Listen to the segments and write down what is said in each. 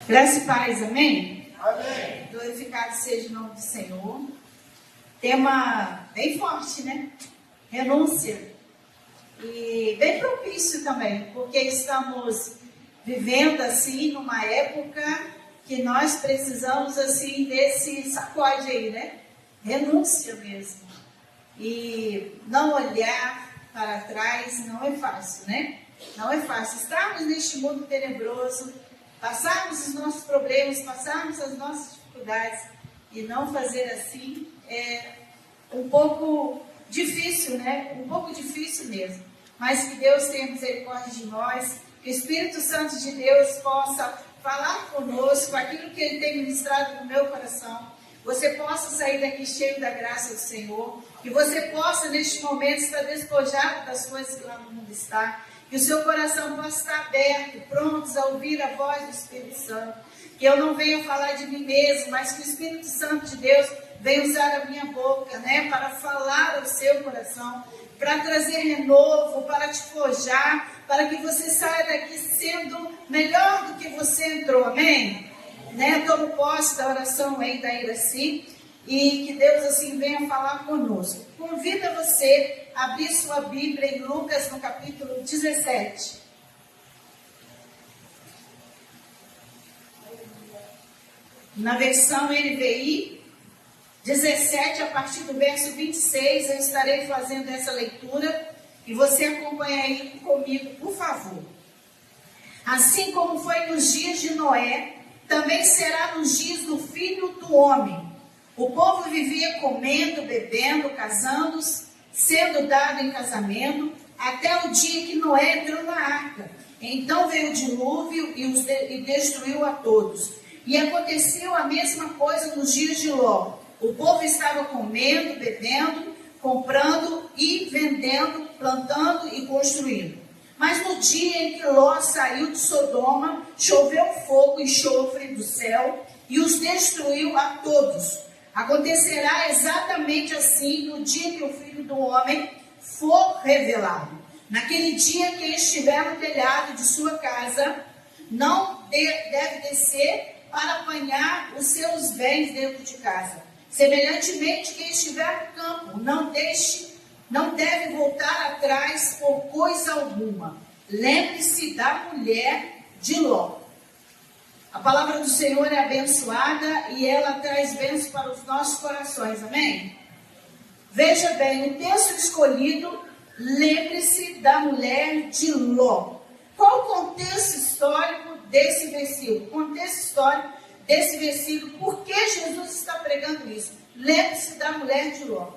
Graça e paz, amém? Amém. Glorificado seja o nome do Senhor. Tema bem forte, né? Renúncia. E bem propício também, porque estamos vivendo assim numa época que nós precisamos assim desse sacode aí, né? Renúncia mesmo. E não olhar para trás não é fácil, né? Não é fácil. Estarmos neste mundo tenebroso, passarmos os nossos problemas, passarmos as nossas dificuldades e não fazer assim é um pouco difícil, né? Um pouco difícil mesmo. Mas que Deus tenha misericórdia de nós, que o Espírito Santo de Deus possa falar conosco aquilo que Ele tem ministrado no meu coração. Você possa sair daqui cheio da graça do Senhor, que você possa neste momento estar despojado das coisas que lá no mundo está, que o seu coração possa estar aberto, prontos a ouvir a voz do Espírito Santo, que eu não venha falar de mim mesmo, mas que o Espírito Santo de Deus venha usar a minha boca, né, para falar ao seu coração, para trazer renovo, para te forjar, para que você saia daqui sendo melhor do que você entrou, amém? Né, tomo posse da oração aí da Iraci, e que Deus assim venha falar conosco. Convido você a abrir sua Bíblia em Lucas no capítulo 17. Na versão NVI 17, a partir do verso 26, eu estarei fazendo essa leitura e você acompanha aí comigo, por favor. Assim como foi nos dias de Noé, também será nos dias do Filho do Homem. O povo vivia comendo, bebendo, casando-se, sendo dado em casamento, até o dia que Noé entrou na arca. Então veio o dilúvio e destruiu a todos. E aconteceu a mesma coisa nos dias de Ló. O povo estava comendo, bebendo, comprando e vendendo, plantando e construindo. Mas no dia em que Ló saiu de Sodoma, choveu fogo e enxofre do céu e os destruiu a todos. Acontecerá exatamente assim no dia que o Filho do Homem for revelado. Naquele dia, quem estiver no telhado de sua casa não deve descer para apanhar os seus bens dentro de casa. Semelhantemente, quem estiver no campo não deve voltar atrás por coisa alguma. Lembre-se da mulher de Ló. A palavra do Senhor é abençoada e ela traz bênção para os nossos corações, amém? Veja bem, o texto escolhido, lembre-se da mulher de Ló. Qual o contexto histórico desse versículo? O contexto histórico desse versículo, por que Jesus está pregando isso? Lembre-se da mulher de Ló.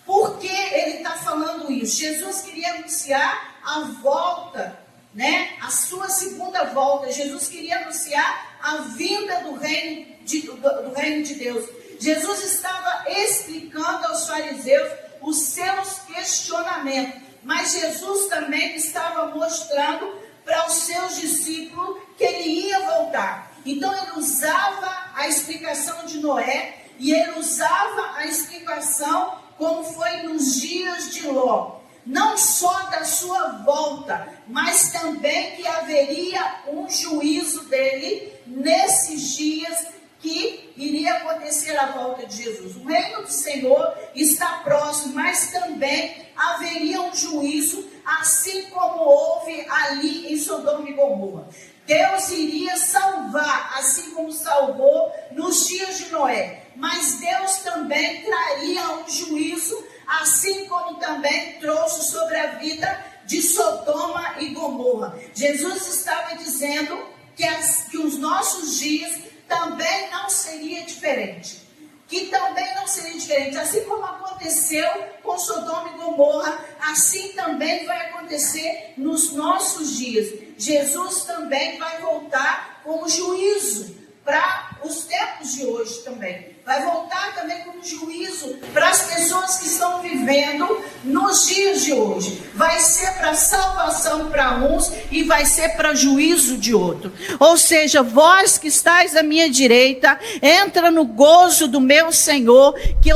Por que ele está falando isso? Jesus queria anunciar a volta, né? A sua segunda volta. Jesus queria anunciar a vinda do reino de Deus. Jesus estava explicando aos fariseus os seus questionamentos, mas Jesus também estava mostrando para os seus discípulos que ele ia voltar. Então ele usava a explicação de Noé e ele usava a explicação como foi nos dias de Ló. Não só da sua volta, mas também que haveria um juízo dele nesses dias que iria acontecer a volta de Jesus. O reino do Senhor está próximo, mas também haveria um juízo, assim como houve ali em Sodoma e Gomorra. Deus iria salvar, assim como salvou nos dias de Noé. Mas Deus também traria um juízo, assim como também trouxe sobre a vida de Sodoma e Gomorra. Jesus estava dizendo que os nossos dias também não seria diferente. Que também não seria diferente. Assim como aconteceu com Sodoma e Gomorra, assim também vai acontecer nos nossos dias. Jesus também vai voltar como juízo para os tempos de hoje também. Vai voltar também como juízo para as pessoas que estão vivendo nos dias de hoje. Vai ser para salvação para uns e vai ser para juízo de outro. Ou seja, vós que estáis à minha direita, entra no gozo do meu Senhor, que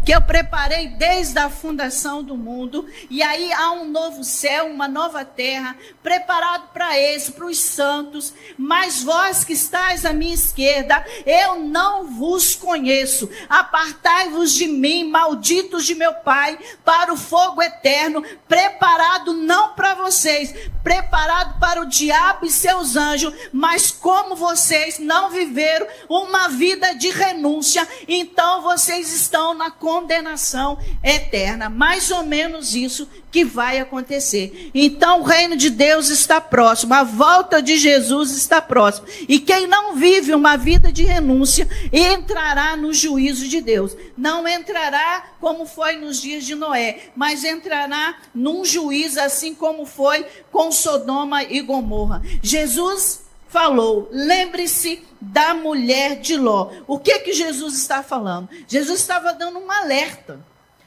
que eu preparei desde a fundação do mundo, e aí há um novo céu, uma nova terra, preparado para esse, para os santos. Mas vós que estáis à minha esquerda, eu não vos conheço. Apartai-vos de mim, malditos de meu Pai, para o fogo eterno, preparado não para vocês, preparado para o diabo e seus anjos. Mas como vocês não viveram uma vida de renúncia, então vocês estão na condenação eterna. Mais ou menos isso que vai acontecer. Então o reino de Deus está próximo, a volta de Jesus está próxima. E quem não vive uma vida de renúncia entrará no juízo de Deus. Não entrará como foi nos dias de Noé, mas entrará num juízo assim como foi com Sodoma e Gomorra. Jesus falou, lembre-se da mulher de Ló. O que Jesus está falando? Jesus estava dando um alerta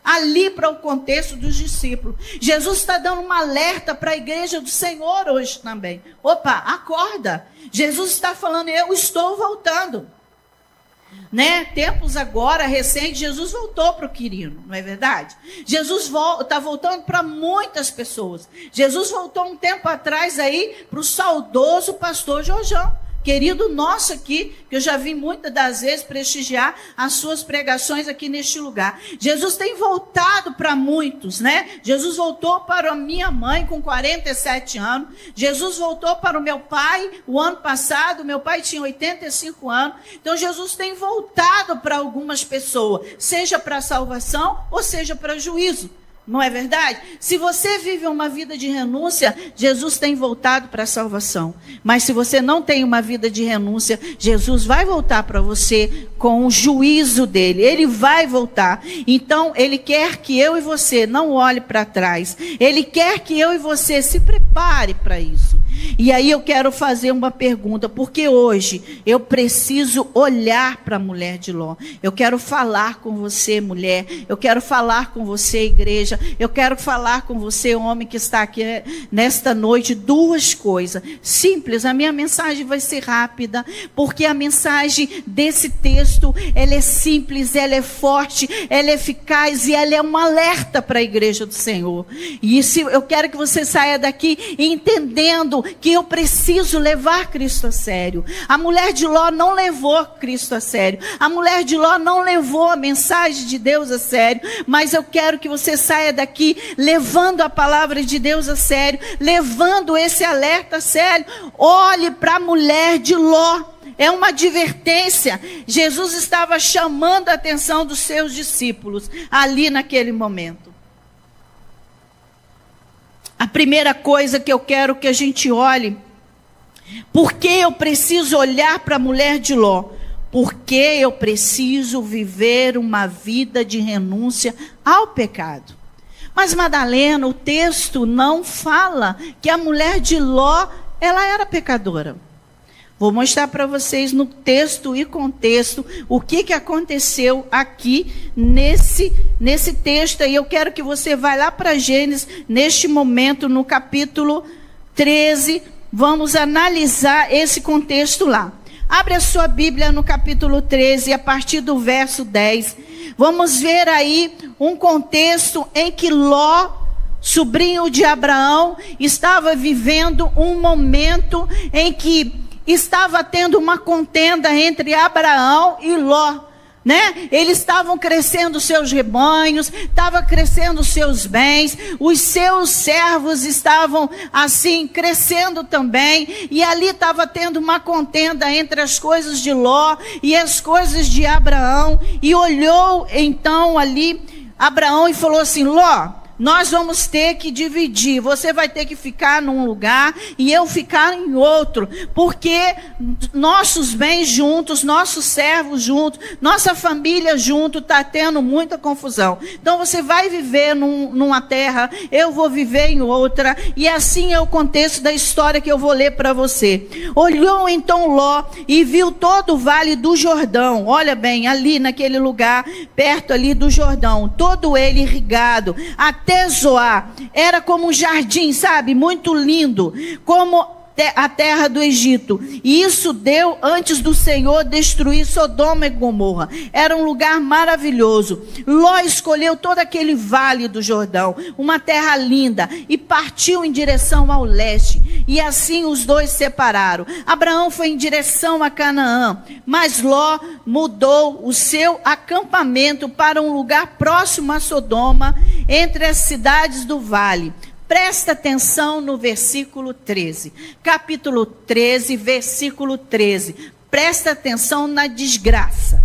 ali para o contexto dos discípulos. Jesus está dando um alerta para a igreja do Senhor hoje também. Opa, acorda. Jesus está falando, eu estou voltando. Né? Tempos agora, recentes, Jesus voltou para o Quirino, não é verdade? Jesus está voltando para muitas pessoas. Jesus voltou um tempo atrás aí para o saudoso pastor Jorjão, querido nosso aqui, que eu já vi muitas das vezes prestigiar as suas pregações aqui neste lugar. Jesus tem voltado para muitos, né? Jesus voltou para a minha mãe com 47 anos. Jesus voltou para o meu pai o ano passado. Meu pai tinha 85 anos. Então Jesus tem voltado para algumas pessoas, seja para salvação ou seja para juízo. Não é verdade? Se você vive uma vida de renúncia, Jesus tem voltado para a salvação. Mas se você não tem uma vida de renúncia, Jesus vai voltar para você com o juízo dele. Ele vai voltar. Então, ele quer que eu e você não olhe para trás. Ele quer que eu e você se prepare para isso. E aí eu quero fazer uma pergunta, porque hoje eu preciso olhar para a mulher de Ló. Eu quero falar com você, mulher. Eu quero falar com você, igreja. Eu quero falar com você, homem que está aqui nesta noite, duas coisas simples. A minha mensagem vai ser rápida, porque a mensagem desse texto, ela é simples, ela é forte, ela é eficaz e ela é um alerta para a igreja do Senhor. E isso, eu quero que você saia daqui entendendo que eu preciso levar Cristo a sério. A mulher de Ló não levou Cristo a sério. A mulher de Ló não levou a mensagem de Deus a sério. Mas eu quero que você saia daqui levando a palavra de Deus a sério, levando esse alerta a sério. Olhe para a mulher de Ló. É uma advertência. Jesus estava chamando a atenção dos seus discípulos ali naquele momento. A primeira coisa que eu quero que a gente olhe, por que eu preciso olhar para a mulher de Ló? Porque eu preciso viver uma vida de renúncia ao pecado. Mas, Madalena, o texto não fala que a mulher de Ló, ela era pecadora. Vou mostrar para vocês no texto e contexto o que aconteceu aqui nesse texto. E eu quero que você vá lá para Gênesis, neste momento, no capítulo 13. Vamos analisar esse contexto lá. Abre a sua Bíblia no capítulo 13, a partir do verso 10. Vamos ver aí um contexto em que Ló, sobrinho de Abraão, estava vivendo um momento em que estava tendo uma contenda entre Abraão e Ló, né? Eles estavam crescendo seus rebanhos, estavam crescendo seus bens, os seus servos estavam assim crescendo também, e ali estava tendo uma contenda entre as coisas de Ló e as coisas de Abraão. E olhou então ali Abraão e falou assim: Ló, nós vamos ter que dividir. Você vai ter que ficar num lugar e eu ficar em outro. Porque nossos bens juntos, nossos servos juntos, nossa família junto, está tendo muita confusão. Então você vai viver numa terra, eu vou viver em outra. E assim é o contexto da história que eu vou ler para você. Olhou então Ló e viu todo o vale do Jordão. Olha bem, ali naquele lugar, perto ali do Jordão. Todo ele irrigado, até Zoar. Era como um jardim, sabe? Muito lindo. Como a terra do Egito. E isso deu antes do Senhor destruir Sodoma e Gomorra. Era um lugar maravilhoso. Ló escolheu todo aquele vale do Jordão, uma terra linda, e partiu em direção ao leste. E assim os dois separaram. Abraão foi em direção a Canaã, mas Ló mudou o seu acampamento para um lugar próximo a Sodoma, entre as cidades do vale. Presta atenção no versículo 13. Capítulo 13, versículo 13. Presta atenção na desgraça.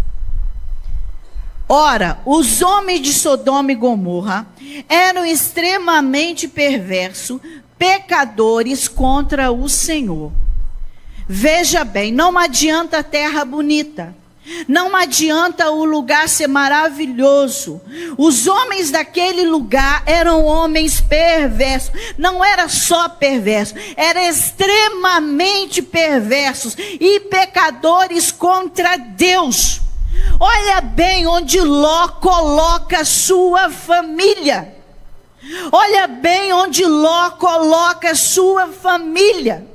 Ora, os homens de Sodoma e Gomorra eram extremamente perversos, pecadores contra o Senhor. Veja bem, não adianta a terra bonita. Não adianta o lugar ser maravilhoso. Os homens daquele lugar eram homens perversos. Não era só perversos, eram extremamente perversos e pecadores contra Deus. Olha bem onde Ló coloca a sua família. Olha bem onde Ló coloca a sua família.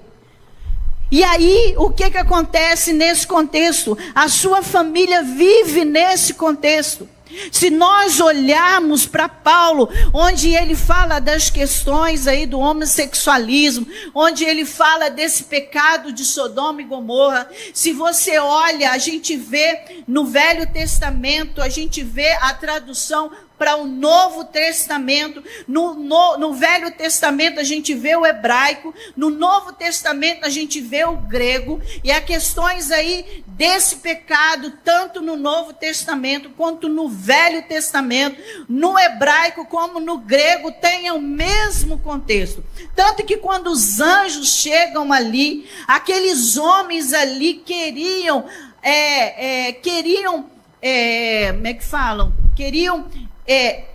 E aí, o que acontece nesse contexto? A sua família vive nesse contexto. Se nós olharmos para Paulo, onde ele fala das questões aí do homossexualismo, onde ele fala desse pecado de Sodoma e Gomorra, se você olha, a gente vê no Velho Testamento, a gente vê a tradução para o Novo Testamento. No Velho Testamento a gente vê o hebraico, no Novo Testamento a gente vê o grego, e há questões aí desse pecado, tanto no Novo Testamento quanto no Velho Testamento, no hebraico como no grego, tem o mesmo contexto. Tanto que quando os anjos chegam ali, aqueles homens ali queriam, como é que falam? Queriam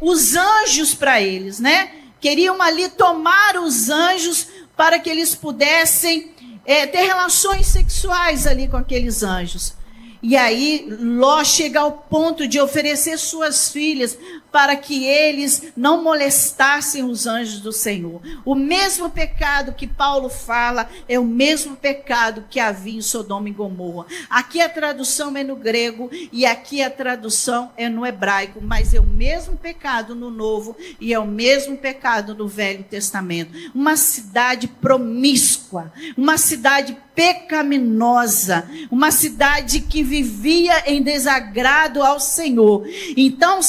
os anjos para eles, né? Queriam ali tomar os anjos para que eles pudessem ter relações sexuais ali com aqueles anjos. E aí Ló chega ao ponto de oferecer suas filhas para que eles não molestassem os anjos do Senhor. O mesmo pecado que Paulo fala é o mesmo pecado que havia em Sodoma e Gomorra. Aqui a tradução é no grego e aqui a tradução é no hebraico, mas é o mesmo pecado no Novo e é o mesmo pecado no Velho Testamento. Uma cidade promíscua, uma cidade pecaminosa, uma cidade que vivia em desagrado ao Senhor. Então,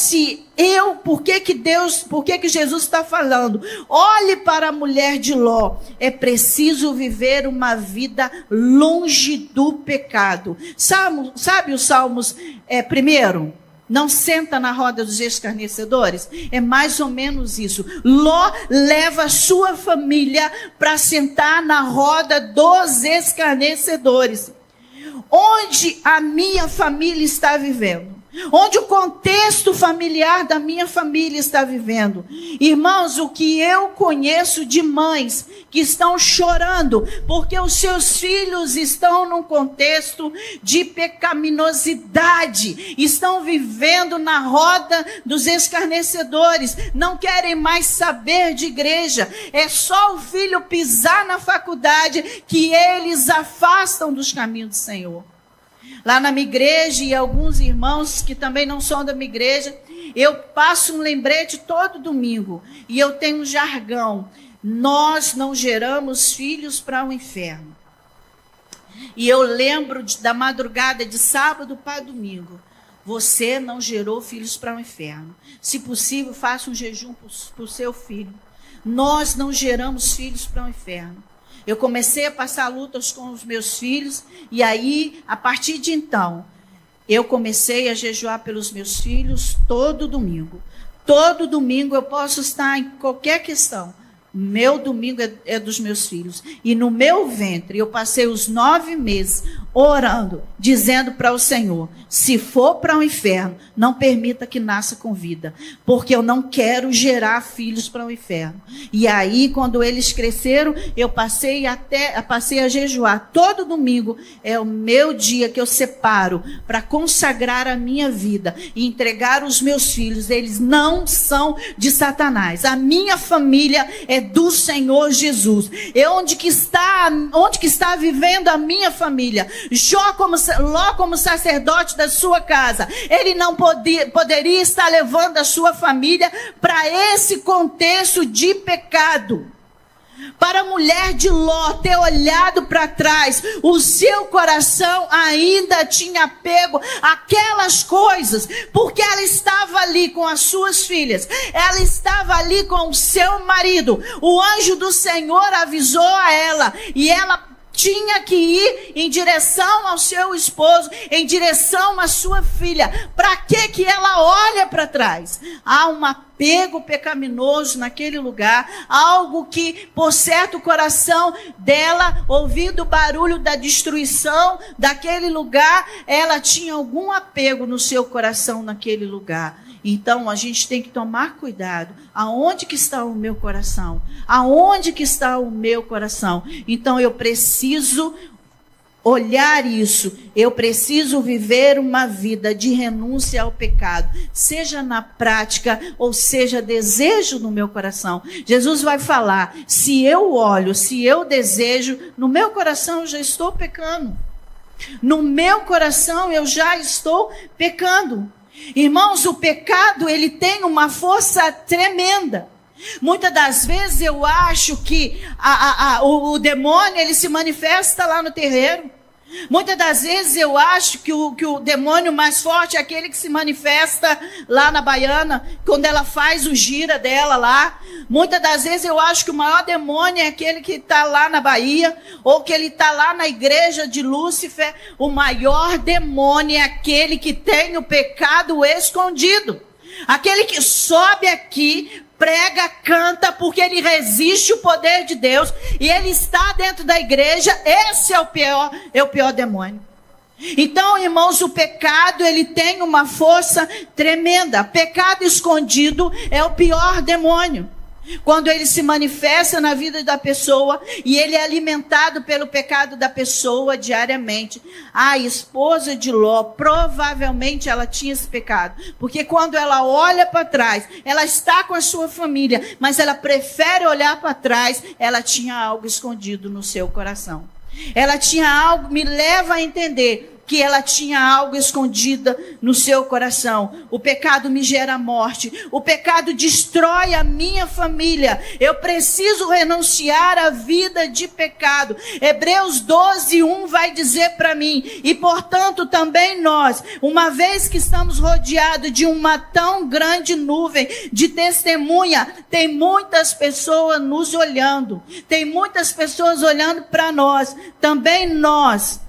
por que Jesus está falando? Olhe para a mulher de Ló. É preciso viver uma vida longe do pecado. Sabe os Salmos primeiro? Não senta na roda dos escarnecedores? É mais ou menos isso. Ló leva a sua família para sentar na roda dos escarnecedores. Onde a minha família está vivendo? Onde o contexto familiar da minha família está vivendo? Irmãos, o que eu conheço de mães que estão chorando porque os seus filhos estão num contexto de pecaminosidade, estão vivendo na roda dos escarnecedores, não querem mais saber de igreja, é só o filho pisar na faculdade que eles afastam dos caminhos do Senhor. Lá na minha igreja, e alguns irmãos que também não são da minha igreja, eu passo um lembrete todo domingo. E eu tenho um jargão: nós não geramos filhos para o inferno. E eu lembro da madrugada de sábado para domingo. Você não gerou filhos para o inferno. Se possível, faça um jejum para o seu filho. Nós não geramos filhos para o inferno. Eu comecei a passar lutas com os meus filhos, e aí, a partir de então, eu comecei a jejuar pelos meus filhos todo domingo. Todo domingo eu posso estar em qualquer questão. Meu domingo é dos meus filhos. E no meu ventre, eu passei os 9 meses orando, dizendo para o Senhor: se for para o inferno, não permita que nasça com vida, porque eu não quero gerar filhos para o inferno. E aí, quando eles cresceram, eu passei a jejuar. Todo domingo é o meu dia que eu separo para consagrar a minha vida e entregar os meus filhos. Eles não são de Satanás. A minha família é é do Senhor Jesus. É onde que está vivendo a minha família. Ló como sacerdote da sua casa, ele não poderia estar levando a sua família para esse contexto de pecado. Para a mulher de Ló ter olhado para trás, o seu coração ainda tinha apego àquelas coisas, porque ela estava ali com as suas filhas, ela estava ali com o seu marido. O anjo do Senhor avisou a ela, e ela tinha que ir em direção ao seu esposo, em direção à sua filha. Para que ela olha para trás? Há um apego pecaminoso naquele lugar, algo que, por certo, o coração dela, ouvindo o barulho da destruição daquele lugar, ela tinha algum apego no seu coração naquele lugar. Então, a gente tem que tomar cuidado. Aonde que está o meu coração? Aonde que está o meu coração? Então, eu preciso olhar isso. Eu preciso viver uma vida de renúncia ao pecado. Seja na prática, ou seja, desejo no meu coração. Jesus vai falar, se eu olho, se eu desejo, no meu coração eu já estou pecando. No meu coração eu já estou pecando. Irmãos, o pecado, ele tem uma força tremenda. Muitas das vezes eu acho que o demônio, ele se manifesta lá no terreiro. Muitas das vezes eu acho que o demônio mais forte é aquele que se manifesta lá na Baiana, quando ela faz o gira dela lá. Muitas das vezes eu acho que o maior demônio é aquele que está lá na Bahia, ou que ele está lá na igreja de Lúcifer. O maior demônio é aquele que tem o pecado escondido. Aquele que sobe aqui, prega, canta, porque ele resiste o poder de Deus, e ele está dentro da igreja. Esse é o pior demônio. Então, irmãos, o pecado, ele tem uma força tremenda. Pecado escondido é o pior demônio. Quando ele se manifesta na vida da pessoa e ele é alimentado pelo pecado da pessoa diariamente. A esposa de Ló, provavelmente ela tinha esse pecado. Porque quando ela olha para trás, ela está com a sua família, mas ela prefere olhar para trás, ela tinha algo escondido no seu coração. Ela tinha algo, me leva a entender que ela tinha algo escondido no seu coração. O pecado me gera morte. O pecado destrói a minha família. Eu preciso renunciar à vida de pecado. Hebreus 12:1 vai dizer para mim, e portanto também nós, uma vez que estamos rodeados de uma tão grande nuvem de testemunha, tem muitas pessoas nos olhando. Tem muitas pessoas olhando para nós. Também nós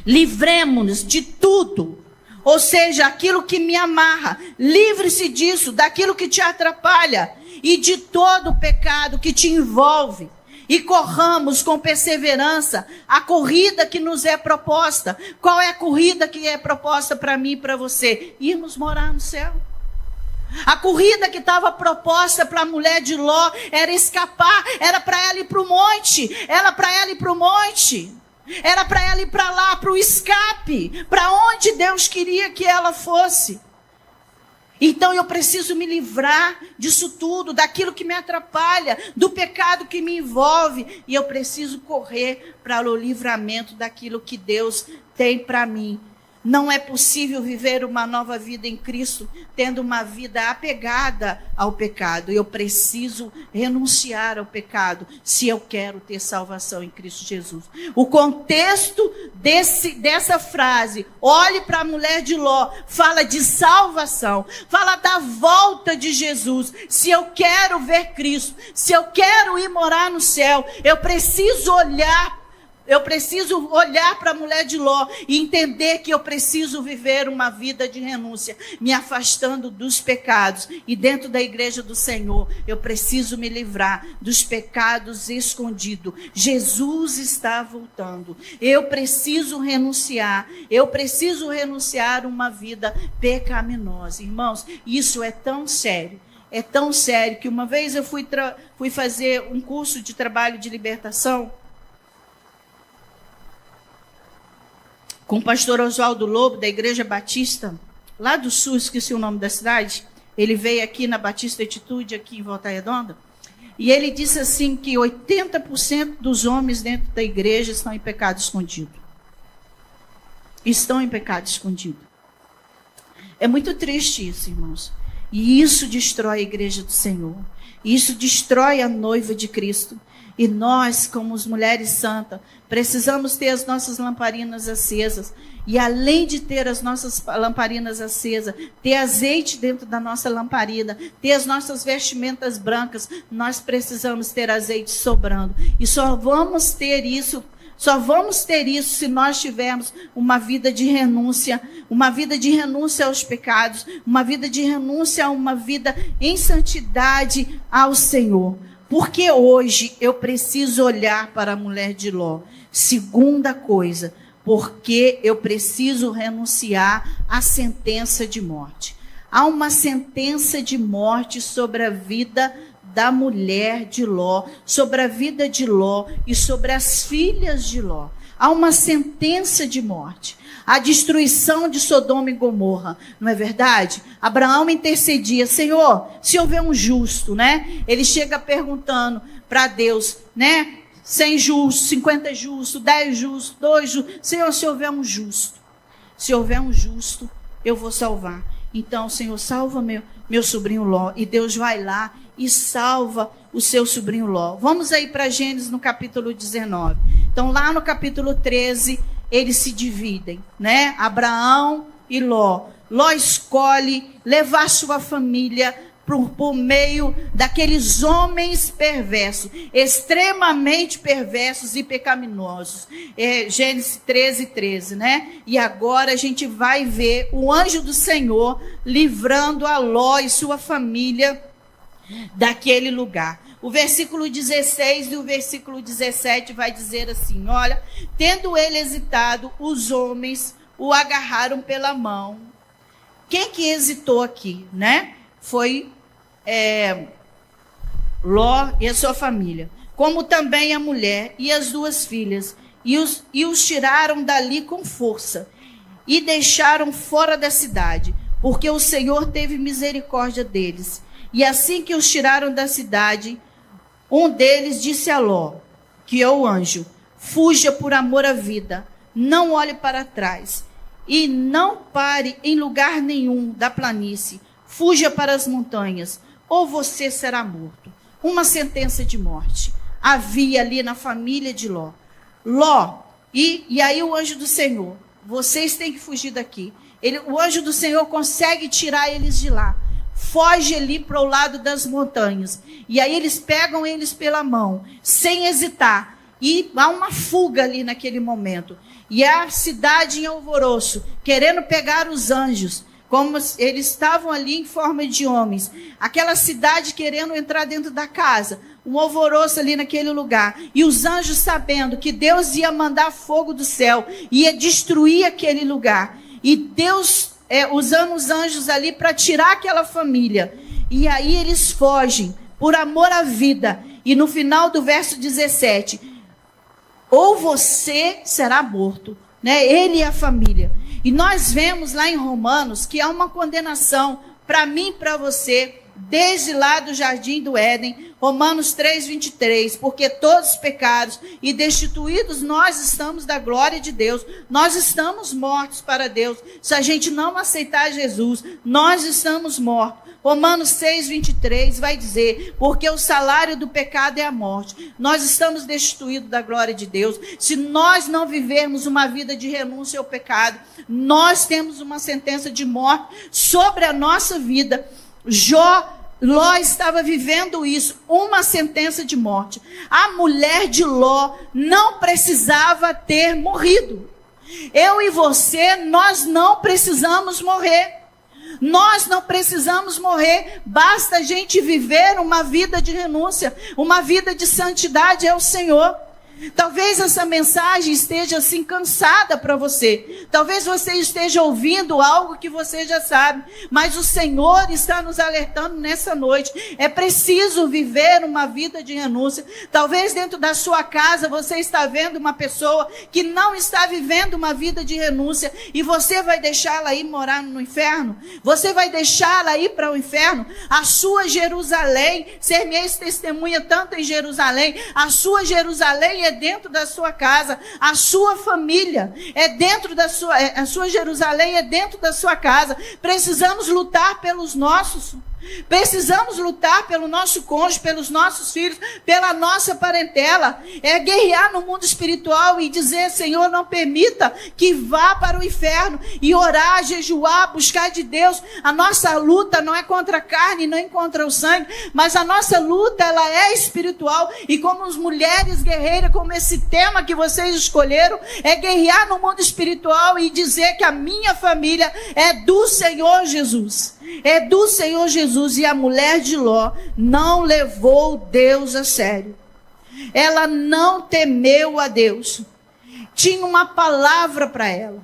livremos-nos de tudo, ou seja, aquilo que me amarra. Livre-se disso, daquilo que te atrapalha e de todo o pecado que te envolve, e corramos com perseverança a corrida que nos é proposta. Qual é a corrida que é proposta para mim e para você? Irmos morar no céu. A corrida que estava proposta para a mulher de Ló era escapar, era para ela ir para o monte, era para ela ir para o monte. Era para ela ir para lá, para o escape, para onde Deus queria que ela fosse. Então eu preciso me livrar disso tudo, daquilo que me atrapalha, do pecado que me envolve. E eu preciso correr para o livramento daquilo que Deus tem para mim. Não é possível viver uma nova vida em Cristo tendo uma vida apegada ao pecado. Eu preciso renunciar ao pecado se eu quero ter salvação em Cristo Jesus. O contexto dessa frase, olhe para a mulher de Ló, fala de salvação, fala da volta de Jesus. Se eu quero ver Cristo, se eu quero ir morar no céu, eu preciso olhar para a mulher de Ló e entender que eu preciso viver uma vida de renúncia, me afastando dos pecados. E dentro da igreja do Senhor, eu preciso me livrar dos pecados escondidos. Jesus está voltando. Eu preciso renunciar uma vida pecaminosa. Irmãos, isso é tão sério. É tão sério que uma vez eu fui fazer um curso de trabalho de libertação com o pastor Oswaldo Lobo, da Igreja Batista, lá do Sul, esqueci o nome da cidade. Ele veio aqui na Batista Atitude, aqui em Volta Redonda. E ele disse assim que 80% dos homens dentro da igreja estão em pecado escondido. Estão em pecado escondido. É muito triste isso, irmãos. E isso destrói a igreja do Senhor. Isso destrói a noiva de Cristo. E nós, como as mulheres santas, precisamos ter as nossas lamparinas acesas. E além de ter as nossas lamparinas acesas, ter azeite dentro da nossa lamparina, ter as nossas vestimentas brancas, nós precisamos ter azeite sobrando. E só vamos ter isso se nós tivermos uma vida de renúncia aos pecados, uma vida de renúncia a uma vida em santidade ao Senhor. Porque hoje eu preciso olhar para a mulher de Ló. Segunda coisa, porque eu preciso renunciar à sentença de morte. Há uma sentença de morte sobre a vida da mulher de Ló, sobre a vida de Ló e sobre as filhas de Ló. Há uma sentença de morte. A destruição de Sodoma e Gomorra, não é verdade? Abraão intercedia, Senhor, se houver um justo, né? Ele chega perguntando para Deus, né? 100 justos, 50 justos, 10 justos, 2 justos. Senhor, se houver um justo, eu vou salvar. Então, Senhor, salva meu sobrinho Ló. E Deus vai lá e salva o seu sobrinho Ló. Vamos aí para Gênesis no capítulo 19. Então, lá no capítulo 13, eles se dividem, né? Abraão e Ló. Ló escolhe levar sua família por meio daqueles homens perversos, extremamente perversos e pecaminosos. Gênesis 13, né? E agora a gente vai ver o anjo do Senhor livrando a Ló e sua família daquele lugar. O versículo 16 e o versículo 17 vai dizer assim, olha, tendo ele hesitado, os homens o agarraram pela mão. Quem que hesitou aqui, né? Foi Ló e a sua família, como também a mulher e as 2 filhas, e os tiraram dali com força, e deixaram fora da cidade, porque o Senhor teve misericórdia deles. E assim que os tiraram da cidade, um deles disse a Ló, que é o anjo, fuja por amor à vida, não olhe para trás, e não pare em lugar nenhum da planície, fuja para as montanhas, ou você será morto. Uma sentença de morte havia ali na família de Ló. Ló, e aí o anjo do Senhor, vocês têm que fugir daqui. O anjo do Senhor consegue tirar eles de lá. Foge ali para o lado das montanhas. E aí eles pegam eles pela mão, sem hesitar. E há uma fuga ali naquele momento. E a cidade em alvoroço, querendo pegar os anjos, como eles estavam ali em forma de homens. Aquela cidade querendo entrar dentro da casa. Um alvoroço ali naquele lugar. E os anjos sabendo que Deus ia mandar fogo do céu, ia destruir aquele lugar. E Deus usando os anjos ali para tirar aquela família. E aí eles fogem por amor à vida. E no final do verso 17, ou você será morto, né? Ele e a família. E nós vemos lá em Romanos que há uma condenação para mim e para você, desde lá do Jardim do Éden, Romanos 3:23, porque todos pecaram e destituídos nós estamos da glória de Deus, nós estamos mortos para Deus. Se a gente não aceitar Jesus, nós estamos mortos. Romanos 6:23 vai dizer, porque o salário do pecado é a morte. Nós estamos destituídos da glória de Deus. Se nós não vivermos uma vida de renúncia ao pecado, nós temos uma sentença de morte sobre a nossa vida. Ló estava vivendo isso, uma sentença de morte. A mulher de Ló não precisava ter morrido. Eu e você, nós não precisamos morrer. Nós não precisamos morrer, basta a gente viver uma vida de renúncia, uma vida de santidade ao Senhor. Talvez essa mensagem esteja assim cansada para você. Talvez você esteja ouvindo algo que você já sabe, mas o Senhor está nos alertando nessa noite. É preciso viver uma vida de renúncia. Talvez dentro da sua casa você está vendo uma pessoa que não está vivendo uma vida de renúncia, e você vai deixá-la ir morar no inferno? Você vai deixá-la ir para o inferno? A sua Jerusalém, ser-me-eis testemunha tanto em Jerusalém, a sua Jerusalém é dentro da sua casa, a sua família é dentro da sua, a sua Jerusalém é dentro da sua casa. Precisamos lutar pelos nossos. Precisamos lutar pelo nosso cônjuge, pelos nossos filhos, pela nossa parentela. É guerrear no mundo espiritual e dizer: Senhor, não permita que vá para o inferno. E orar, jejuar, buscar de Deus. A nossa luta não é contra a carne, nem contra o sangue, mas a nossa luta, ela é espiritual. E como as mulheres guerreiras, como esse tema que vocês escolheram, é guerrear no mundo espiritual e dizer que a minha família é do Senhor Jesus. É do Senhor Jesus. E a mulher de Ló não levou Deus a sério. Ela não temeu a Deus. Tinha uma palavra para ela: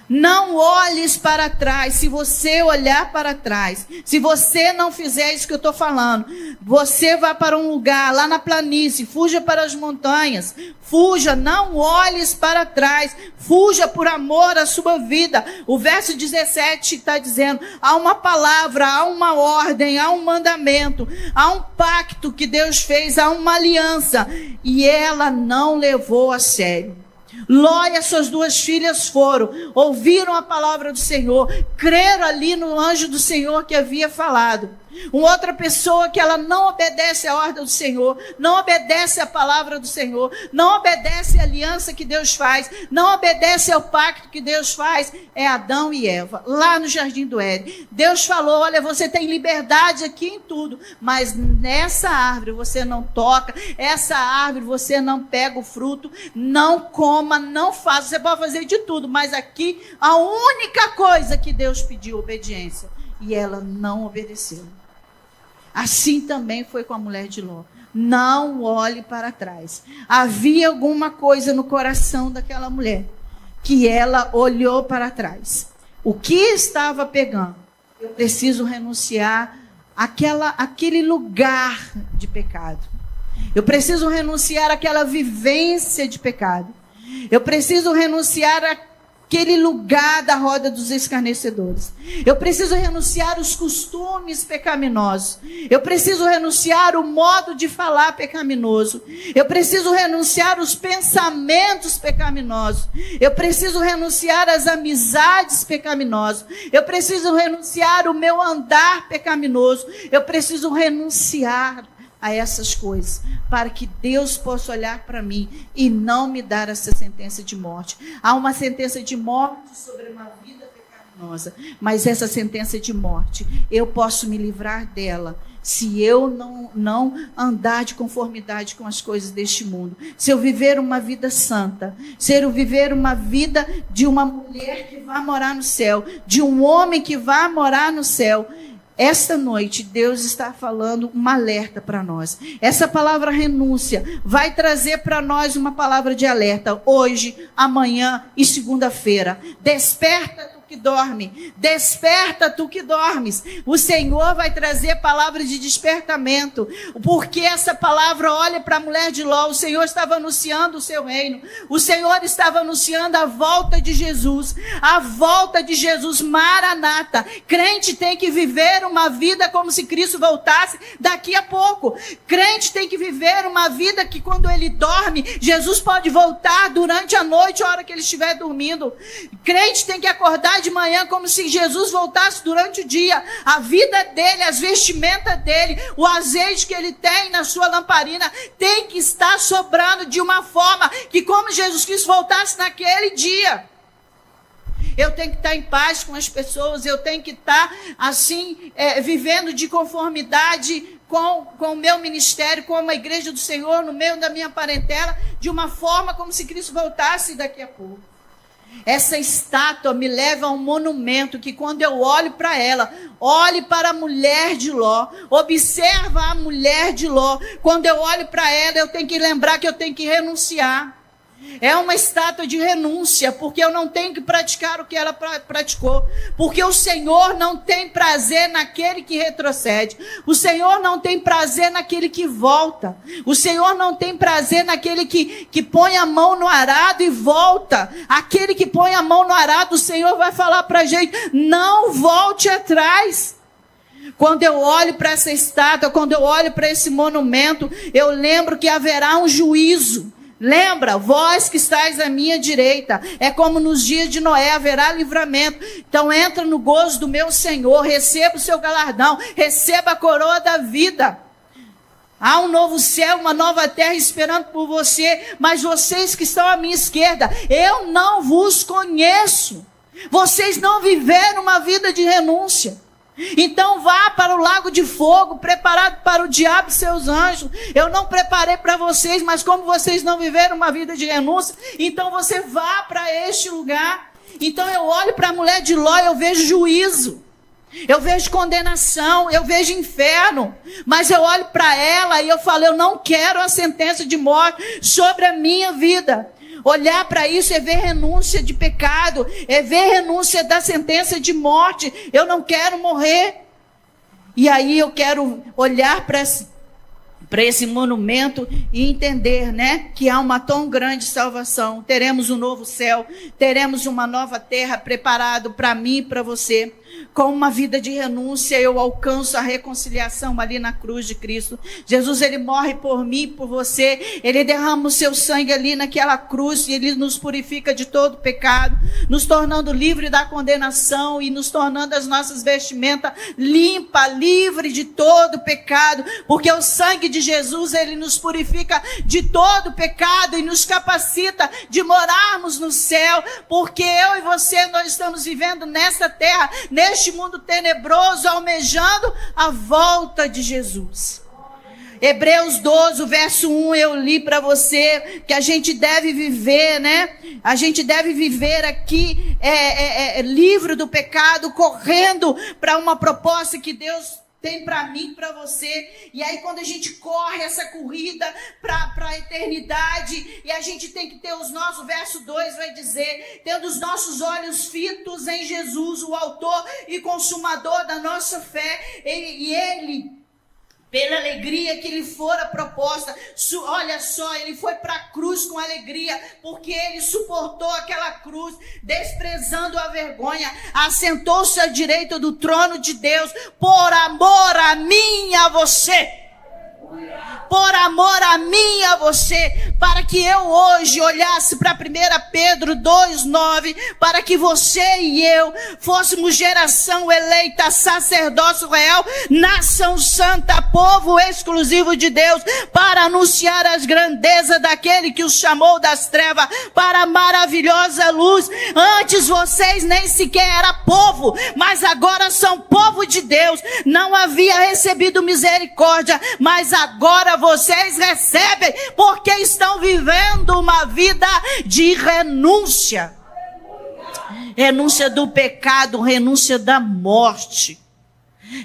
não olhes para trás. Se você olhar para trás, se você não fizer isso que eu estou falando, você vai para um lugar lá na planície, fuja para as montanhas, fuja, não olhes para trás, fuja por amor à sua vida. O verso 17 está dizendo: há uma palavra, há uma ordem, há um mandamento, há um pacto que Deus fez, há uma aliança, e ela não levou a sério. Ló e as suas duas filhas foram, ouviram a palavra do Senhor, creram ali no anjo do Senhor que havia falado. Uma outra pessoa que ela não obedece à ordem do Senhor, não obedece à palavra do Senhor, não obedece à aliança que Deus faz, não obedece ao pacto que Deus faz, é Adão e Eva, lá no Jardim do Éden. Deus falou: olha, você tem liberdade aqui em tudo, mas nessa árvore você não toca, essa árvore você não pega o fruto, não coma, não faça. Você pode fazer de tudo, mas aqui a única coisa que Deus pediu, obediência, e ela não obedeceu. Assim também foi com a mulher de Ló. Não olhe para trás. Havia alguma coisa no coração daquela mulher que ela olhou para trás. O que estava pegando? Eu preciso renunciar àquele lugar de pecado. Eu preciso renunciar àquela vivência de pecado. Eu preciso renunciar àquele lugar da roda dos escarnecedores. Eu preciso renunciar os costumes pecaminosos. Eu preciso renunciar o modo de falar pecaminoso. Eu preciso renunciar os pensamentos pecaminosos. Eu preciso renunciar às amizades pecaminosas. Eu preciso renunciar o meu andar pecaminoso. Eu preciso renunciar a essas coisas, para que Deus possa olhar para mim e não me dar essa sentença de morte. Há uma sentença de morte sobre uma vida pecaminosa, mas essa sentença de morte, eu posso me livrar dela se eu não andar de conformidade com as coisas deste mundo. Se eu viver uma vida santa, se eu viver uma vida de uma mulher que vai morar no céu, de um homem que vai morar no céu. Esta noite, Deus está falando um alerta para nós. Essa palavra renúncia vai trazer para nós uma palavra de alerta. Hoje, amanhã e segunda-feira. Desperta tu que dorme. Desperta tu que dormes. O Senhor vai trazer palavra de despertamento. Porque essa palavra, olha para a mulher de Ló. O Senhor estava anunciando o seu reino. O Senhor estava anunciando a volta de Jesus. A volta de Jesus, Maranata. Crente tem que viver uma vida como se Cristo voltasse daqui a pouco. Crente tem que viver uma vida que quando ele dorme, Jesus pode voltar durante a noite, a hora que ele estiver dormindo. Crente tem que acordar de manhã como se Jesus voltasse durante o dia. A vida dele, as vestimentas dele, o azeite que ele tem na sua lamparina tem que estar sobrando de uma forma que como Jesus Cristo voltasse naquele dia. Eu tenho que estar em paz com as pessoas, eu tenho que estar assim, vivendo de conformidade com o meu ministério, com a igreja do Senhor, no meio da minha parentela, de uma forma como se Cristo voltasse daqui a pouco. Essa estátua me leva a um monumento que quando eu olho para ela, olhe para a mulher de Ló, observa a mulher de Ló. Quando eu olho para ela, eu tenho que lembrar que eu tenho que renunciar. É uma estátua de renúncia, porque eu não tenho que praticar o que ela praticou. Porque o Senhor não tem prazer naquele que retrocede. O Senhor não tem prazer naquele que volta. O Senhor não tem prazer naquele que põe a mão no arado e volta. Aquele que põe a mão no arado, o Senhor vai falar para a gente, não volte atrás. Quando eu olho para essa estátua, quando eu olho para esse monumento, eu lembro que haverá um juízo. Lembra, vós que estáis à minha direita, é como nos dias de Noé, haverá livramento. Então entra no gozo do meu Senhor, receba o seu galardão, receba a coroa da vida. Há um novo céu, uma nova terra esperando por você, mas vocês que estão à minha esquerda, eu não vos conheço. Vocês não viveram uma vida de renúncia. Então vá para o lago de fogo, preparado para o diabo e seus anjos. Eu não preparei para vocês, mas como vocês não viveram uma vida de renúncia, então você vá para este lugar. Então eu olho para a mulher de Ló, eu vejo juízo, eu vejo condenação, eu vejo inferno, mas eu olho para ela e eu falo, eu não quero a sentença de morte sobre a minha vida. Olhar para isso é ver renúncia de pecado, é ver renúncia da sentença de morte. Eu não quero morrer. E aí eu quero olhar para esse monumento e entender, né, que há uma tão grande salvação. Teremos um novo céu, teremos uma nova terra preparado para mim e para você. Com uma vida de renúncia, eu alcanço a reconciliação ali na cruz de Cristo. Jesus, ele morre por mim e por você. Ele derrama o seu sangue ali naquela cruz e ele nos purifica de todo pecado, nos tornando livre da condenação e nos tornando as nossas vestimentas limpa, livre de todo pecado, porque o sangue de Jesus, ele nos purifica de todo pecado e nos capacita de morarmos no céu, porque eu e você, nós estamos vivendo nessa terra, neste mundo tenebroso, almejando a volta de Jesus. Hebreus 12, verso 1, eu li para você que a gente deve viver, né? A gente deve viver aqui livre do pecado, correndo para uma proposta que Deus tem para mim, para você. E aí quando a gente corre essa corrida para a eternidade, e a gente tem que ter os nossos, verso 2 vai dizer, tendo os nossos olhos fitos em Jesus, o autor e consumador da nossa fé, e ele, pela alegria que lhe fora proposta, olha só, ele foi para a cruz com alegria, porque ele suportou aquela cruz, desprezando a vergonha, assentou-se à direita do trono de Deus, por amor a mim e a você. Por amor a mim e a você, para que eu hoje olhasse para 1 Pedro 2,9, para que você e eu fôssemos geração eleita, sacerdócio real, nação santa, povo exclusivo de Deus, para anunciar as grandezas daquele que os chamou das trevas para a maravilhosa luz. Antes vocês nem sequer eram povo, mas agora são povo de Deus. Não havia recebido misericórdia, mas agora vocês recebem, porque estão vivendo uma vida de renúncia. Renúncia do pecado, renúncia da morte.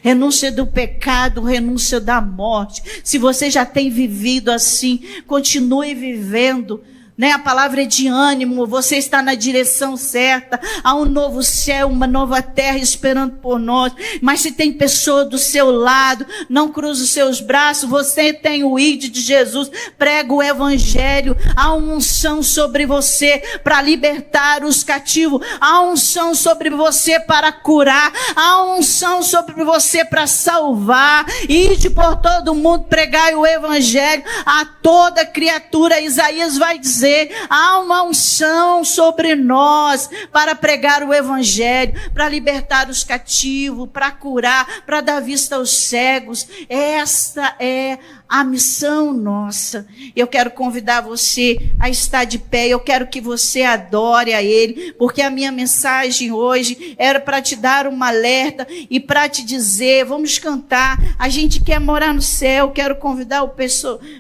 Renúncia do pecado, renúncia da morte. Se você já tem vivido assim, continue vivendo. Né? A palavra é de ânimo, você está na direção certa, há um novo céu, uma nova terra esperando por nós. Mas se tem pessoa do seu lado, não cruze os seus braços, você tem o ID de Jesus, prega o evangelho, há uma unção sobre você para libertar os cativos, há uma unção sobre você para curar, há uma unção sobre você para salvar. Ide por todo mundo, pregai o evangelho a toda criatura. Isaías vai dizer, há uma unção sobre nós para pregar o evangelho, para libertar os cativos, para curar, para dar vista aos cegos. Esta é a missão nossa. Eu quero convidar você a estar de pé, eu quero que você adore a Ele, porque a minha mensagem hoje era para te dar um alerta e para te dizer, vamos cantar, a gente quer morar no céu. Quero convidar o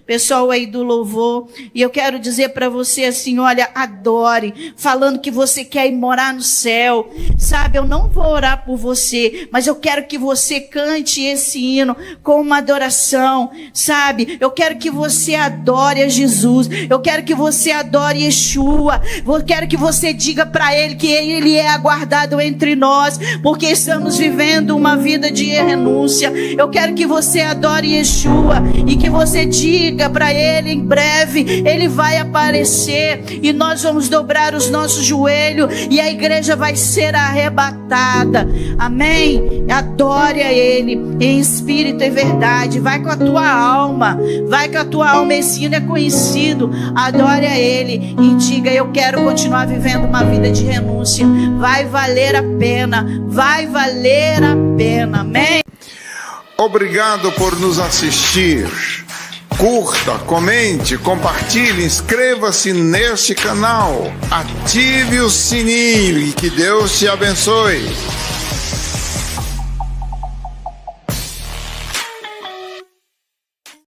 pessoal aí do louvor, e eu quero dizer para você assim, olha, adore, falando que você quer ir morar no céu, sabe, eu não vou orar por você, mas eu quero que você cante esse hino com uma adoração, sabe, sabe, eu quero que você adore a Jesus. Eu quero que você adore Yeshua. Eu quero que você diga para Ele que Ele é aguardado entre nós, porque estamos vivendo uma vida de renúncia. Eu quero que você adore Yeshua e que você diga para Ele, em breve Ele vai aparecer e nós vamos dobrar os nossos joelhos e a igreja vai ser arrebatada. Amém? Adore a Ele em espírito e verdade. Vai com a tua alma, vai com a tua alma. Esse hino é conhecido. Adore a Ele e diga: eu quero continuar vivendo uma vida de renúncia. Vai valer a pena, vai valer a pena. Amém? Obrigado por nos assistir. Curta, comente, compartilhe, inscreva-se neste canal, ative o sininho e que Deus te abençoe.